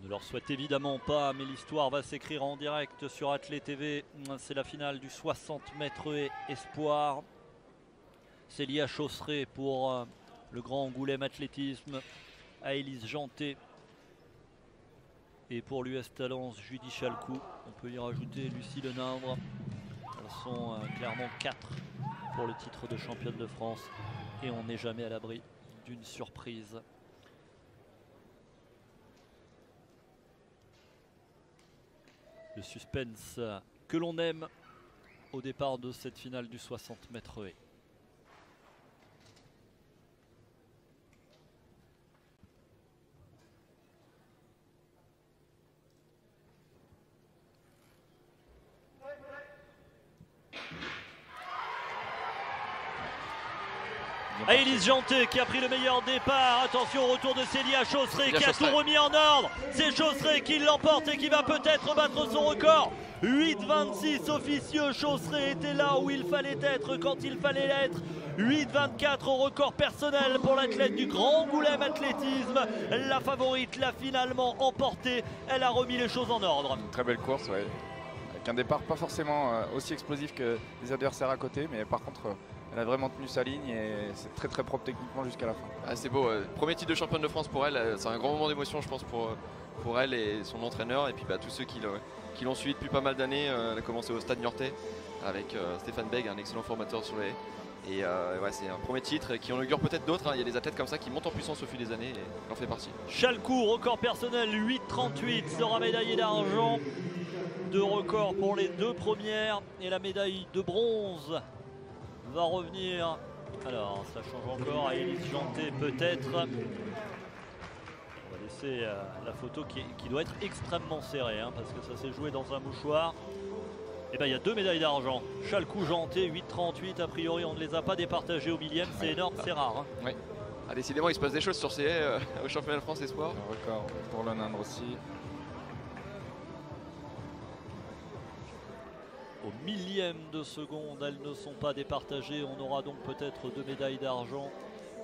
ne leur souhaite évidemment pas, mais l'histoire va s'écrire en direct sur Athlé TV. C'est la finale du 60 mètres et espoir. Célia Chausseret pour le Grand Angoulême Athlétisme, Aélise Janté. Et pour l'US Talence, Judy Chalcou. On peut y rajouter Lucie Lenindre. Elles sont clairement 4 pour le titre de championne de France. Et on n'est jamais à l'abri d'une surprise. Le suspense que l'on aime au départ de cette finale du 60 mètres haies. Aélise Janté qui a pris le meilleur départ. Attention au retour de Célia Chausseret qui a tout remis en ordre. C'est Chausseret qui l'emporte et qui va peut-être battre son record. 8,26 officieux. Chausseret était là où il fallait être quand il fallait l'être. 8,24 au record personnel pour l'athlète du Grand Angoulême Athlétisme. La favorite l'a finalement emporté. Elle a remis les choses en ordre. Une très belle course, ouais. Avec un départ pas forcément aussi explosif que les adversaires à côté, mais par contre elle a vraiment tenu sa ligne et c'est très propre techniquement jusqu'à la fin. Ah, c'est beau, premier titre de championne de France pour elle, c'est un grand moment d'émotion je pense pour elle et son entraîneur et puis tous ceux qui l'ont suivi depuis pas mal d'années. Elle a commencé au Stade Niortais avec Stéphane Bègue, un excellent formateur sur les... Et ouais, c'est un premier titre qui en augure peut-être d'autres. Il y a des athlètes comme ça qui montent en puissance au fil des années et elle en fait partie. Chalcou, record personnel 8,38, sera médaillé d'argent. 2 records pour les 2 premières et la médaille de bronze va revenir. Alors ça change encore, Aélise Janté peut-être. On va laisser la photo qui doit être extrêmement serrée parce que ça s'est joué dans un mouchoir. Et bien il y a 2 médailles d'argent. Chalcou, Janté, 8,38. A priori on ne les a pas départagées au millième, c'est énorme, c'est rare. Oui. Ah, décidément il se passe des choses sur ces haies au championnat de France Espoir. Un record pour Lenindre aussi. Au millième de seconde, elles ne sont pas départagées. On aura donc peut-être 2 médailles d'argent.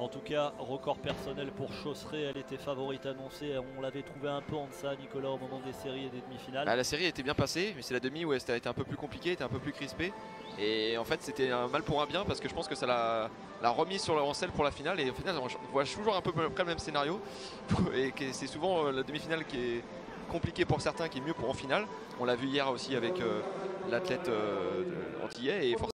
En tout cas, record personnel pour Chausseret. Elle était favorite annoncée. On l'avait trouvé un peu en deçà, Nicolas, au moment des séries et des demi-finales. La série était bien passée, mais c'est la demi où c'était un peu plus compliqué, était un peu plus crispé. Et en fait, c'était un mal pour un bien parce que je pense que ça l'a remis sur en selle pour la finale. Et au final, on voit toujours un peu près le même scénario. Et c'est souvent la demi-finale qui est compliqué pour certains, qui est mieux pour en finale. On l'a vu hier aussi avec l'athlète antillais et forcément